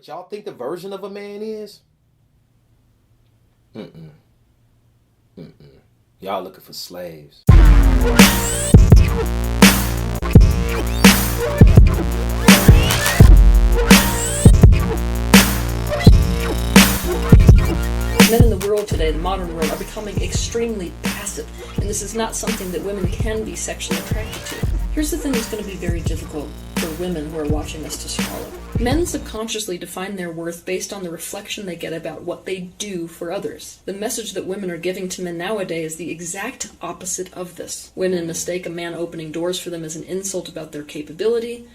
what y'all think the version of a man is? Mm-mm. Mm-mm. Y'all looking for slaves. Men in the world today, the modern world, are becoming extremely passive, and this is not something that women can be sexually attracted to. Here's the thing that's going to be very difficult for women who are watching this to swallow. Men subconsciously define their worth based on the reflection they get about what they do for others. The message that women are giving to men nowadays is the exact opposite of this. Women mistake a man opening doors for them as an insult about their capability.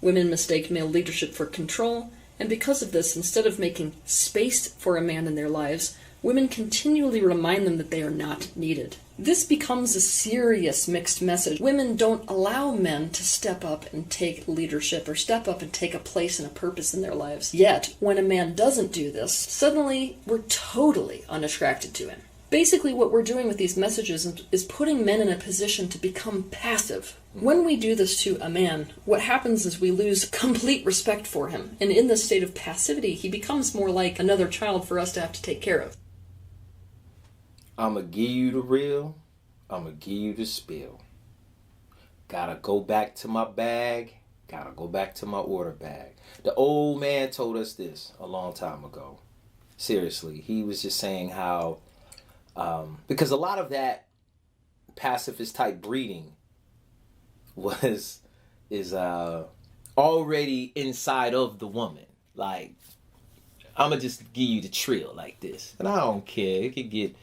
Women mistake male leadership for control. And because of this, instead of making space for a man in their lives, women continually remind them that they are not needed. This becomes a serious mixed message. Women don't allow men to step up and take leadership or step up and take a place and a purpose in their lives. Yet, when a man doesn't do this, suddenly we're totally unattracted to him. Basically, what we're doing with these messages is putting men in a position to become passive. When we do this to a man, what happens is we lose complete respect for him. And in this state of passivity, he becomes more like another child for us to have to take care of. I'ma give you the real. I'ma give you the spill. Gotta go back to my bag. Gotta go back to my order bag. The old man told us this a long time ago. Seriously, he was just saying how, because a lot of that pacifist type breeding is already inside of the woman. Like, I'ma just give you the trill like this. And I don't care. It could get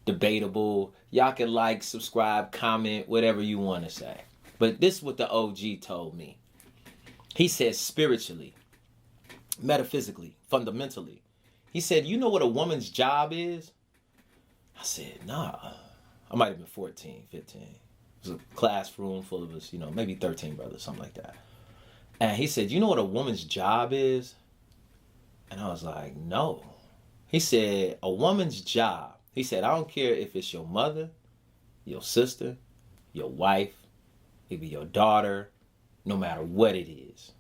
debatable. Y'all can like, subscribe, comment, whatever you want to say. But this is what the OG told me. He said spiritually, metaphysically, fundamentally. He said, you know what a woman's job is? I said, nah. I might have been 14, 15. It was a classroom full of us, maybe 13 brothers, something like that. And he said, you know what a woman's job is? And I was like, no. He said, a woman's job. He said, I don't care if it's your mother, your sister, your wife, maybe your daughter, no matter what it is.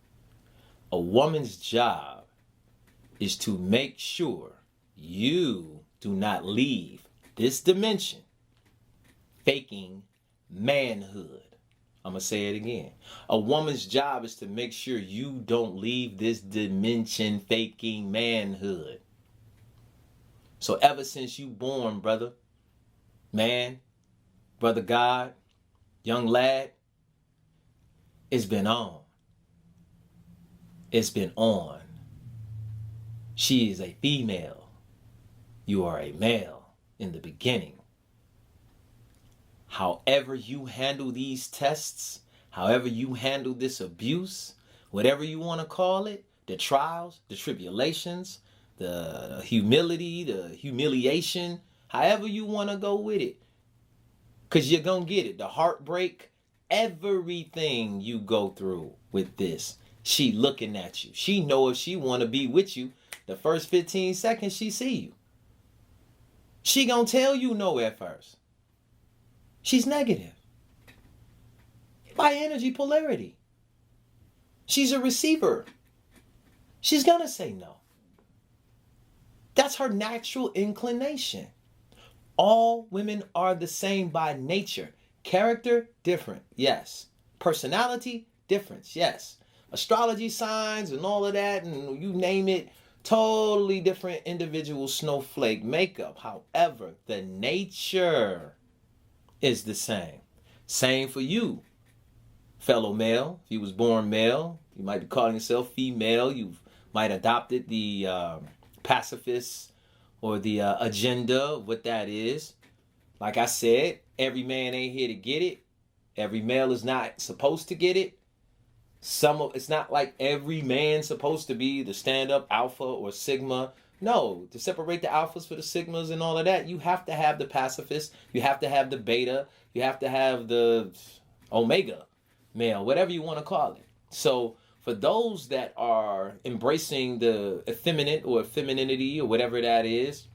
A woman's job is to make sure you do not leave this dimension faking manhood. I'm going to say it again. A woman's job is to make sure you don't leave this dimension faking manhood. So ever since you born, brother, man, brother God, young lad, it's been on. It's been on. She is a female. You are a male in the beginning. However you handle these tests, however you handle this abuse, whatever you want to call it, the trials, the tribulations, the humility, the humiliation, however you want to go with it. Because you're going to get it. The heartbreak, everything you go through with this. She looking at you. She know if she want to be with you, the first 15 seconds she see you. She going to tell you no at first. She's negative. By energy polarity. She's a receiver. She's going to say no. That's her natural inclination. All women are the same by nature. Character, different, yes. Personality, difference, yes. Astrology signs and all of that, and you name it, totally different individual snowflake makeup. However, the nature is the same. Same for you, fellow male. If you was born male, you might be calling yourself female. You might adopted the pacifist or the agenda, what that is. Like I said, every man ain't here to get it. Every male is not supposed to get it. It's not like every man's supposed to be the stand-up alpha or sigma. No, to separate the alphas for the sigmas and all of that, you have to have the pacifist, you have to have the beta, you have to have the omega male, whatever you want to call it. So for those that are embracing the effeminate or femininity or whatever that is,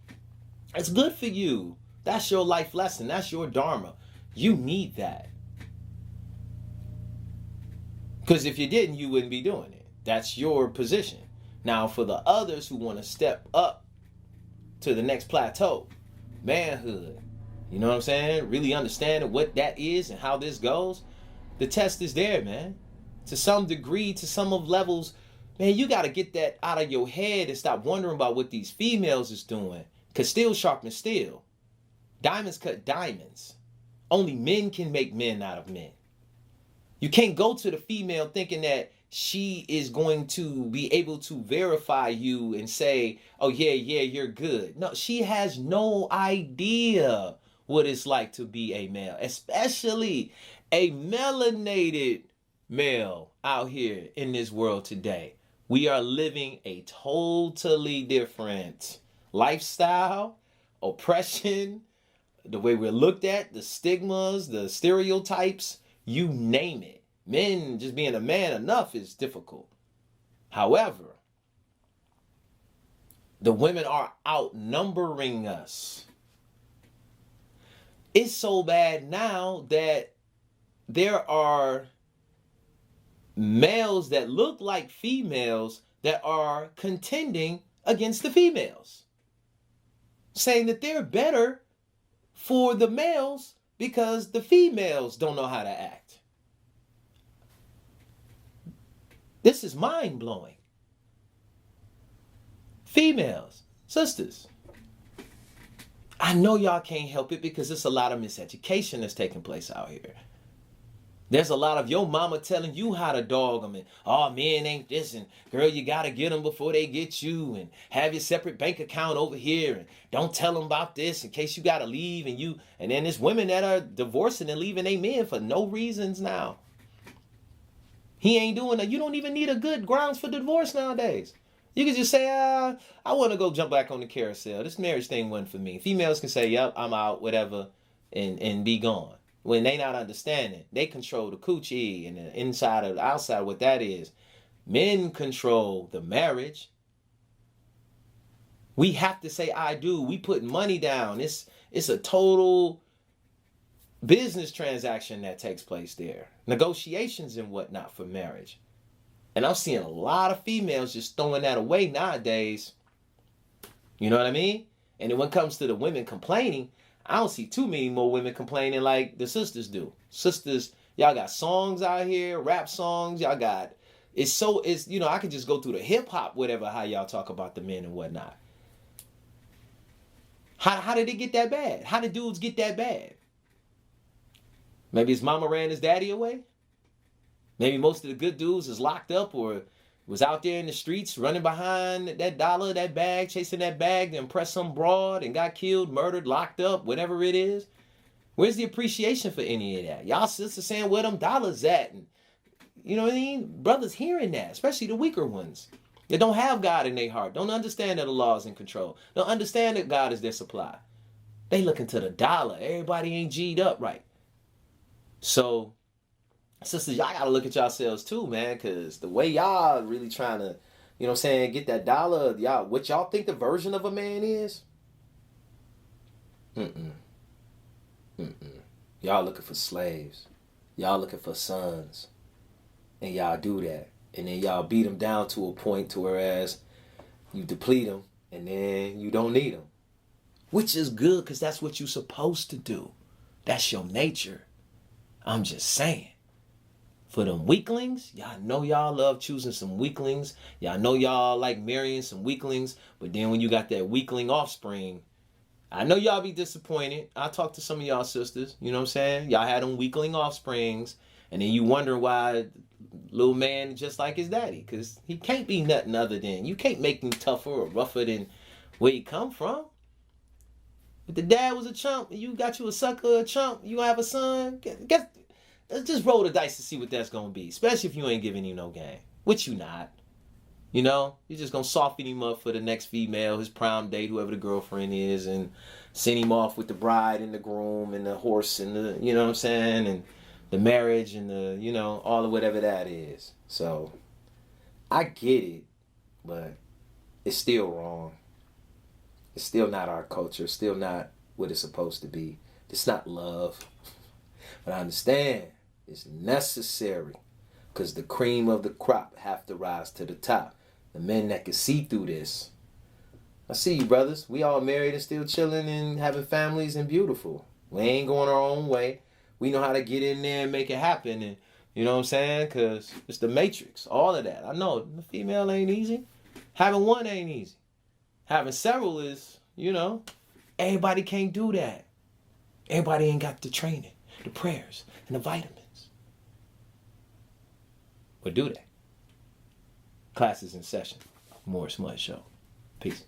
it's good for you. That's your life lesson. That's your dharma. You need that. Because if you didn't, you wouldn't be doing it. That's your position. Now, for the others who want to step up to the next plateau, manhood, you know what I'm saying? Really understanding what that is and how this goes. The test is there, man. To some degree, to some of levels, man, you got to get that out of your head and stop wondering about what these females is doing. Because steel sharpens steel. Diamonds cut diamonds. Only men can make men out of men. You can't go to the female thinking that she is going to be able to verify you and say, oh, yeah, you're good. No, she has no idea what it's like to be a male, especially a melanated male out here in this world today. We are living a totally different lifestyle, oppression, the way we're looked at, the stigmas, the stereotypes, you name it. Men just being a man enough is difficult. However, the women are outnumbering us. It's so bad now that there are males that look like females that are contending against the females, saying that they're better for the males because the females don't know how to act. This is mind-blowing. Females, sisters, I know y'all can't help it because there's a lot of miseducation that's taking place out here. There's a lot of your mama telling you how to dog them and, oh, men ain't this, and girl, you got to get them before they get you, and have your separate bank account over here, and don't tell them about this in case you got to leave, and then there's women that are divorcing and leaving their men for no reasons now. He ain't doing that. You don't even need a good grounds for divorce nowadays. You can just say, I want to go jump back on the carousel. This marriage thing wasn't for me. Females can say, yep, I'm out, whatever, and be gone. When they not understanding, they control the coochie and the inside or the outside, what that is. Men control the marriage. We have to say, I do. We put money down. It's a total business transaction that takes place there. Negotiations and whatnot for marriage. And I'm seeing a lot of females just throwing that away nowadays. You know what I mean? And then when it comes to the women complaining, I don't see too many more women complaining like the sisters do. Sisters, y'all got songs out here, rap songs. Y'all got, I could just go through the hip hop, whatever, how y'all talk about the men and whatnot. How did it get that bad? How did dudes get that bad? Maybe his mama ran his daddy away. Maybe most of the good dudes is locked up or was out there in the streets running behind that dollar, that bag, chasing that bag to impress some broad and got killed, murdered, locked up, whatever it is. Where's the appreciation for any of that? Y'all sisters saying where them dollars at? And you know what I mean? Brothers hearing that, especially the weaker ones. They don't have God in their heart. Don't understand that the law is in control. Don't understand that God is their supply. They looking to the dollar. Everybody ain't G'd up right. So, sisters, y'all got to look at yourselves too, man, because the way y'all really trying to, you know what I'm saying, get that dollar, y'all, what y'all think the version of a man is? Y'all looking for slaves. Y'all looking for sons. And y'all do that. And then y'all beat them down to a point to whereas you deplete them and then you don't need them. Which is good because that's what you're supposed to do. That's your nature. I'm just saying. For them weaklings, y'all know y'all love choosing some weaklings. Y'all know y'all like marrying some weaklings. But then when you got that weakling offspring, I know y'all be disappointed. I talk to some of y'all sisters. You know what I'm saying? Y'all had them weakling offsprings. And then you wonder why little man just like his daddy. Because he can't be nothing other than, you can't make him tougher or rougher than where he come from. If the dad was a chump and you got you a sucker, a chump, you have a son, let's just roll the dice to see what that's going to be. Especially if you ain't giving him no game. Which you not. You know? You're just going to soften him up for the next female, his prom date, whoever the girlfriend is, and send him off with the bride and the groom and the horse and the, you know what I'm saying? And the marriage and the, you know, all of whatever that is. So, I get it, but it's still wrong. It's still not our culture. It's still not what it's supposed to be. It's not love. But I understand it's necessary because the cream of the crop have to rise to the top. The men that can see through this. I see you, brothers. We all married and still chilling and having families and beautiful. We ain't going our own way. We know how to get in there and make it happen. And you know what I'm saying? Because it's the matrix. All of that. I know the female ain't easy. Having one ain't easy. Having several is, everybody can't do that. Everybody ain't got the training, the prayers, and the vitamins. But do that. Class is in session. Moorish Mudd Show. Peace.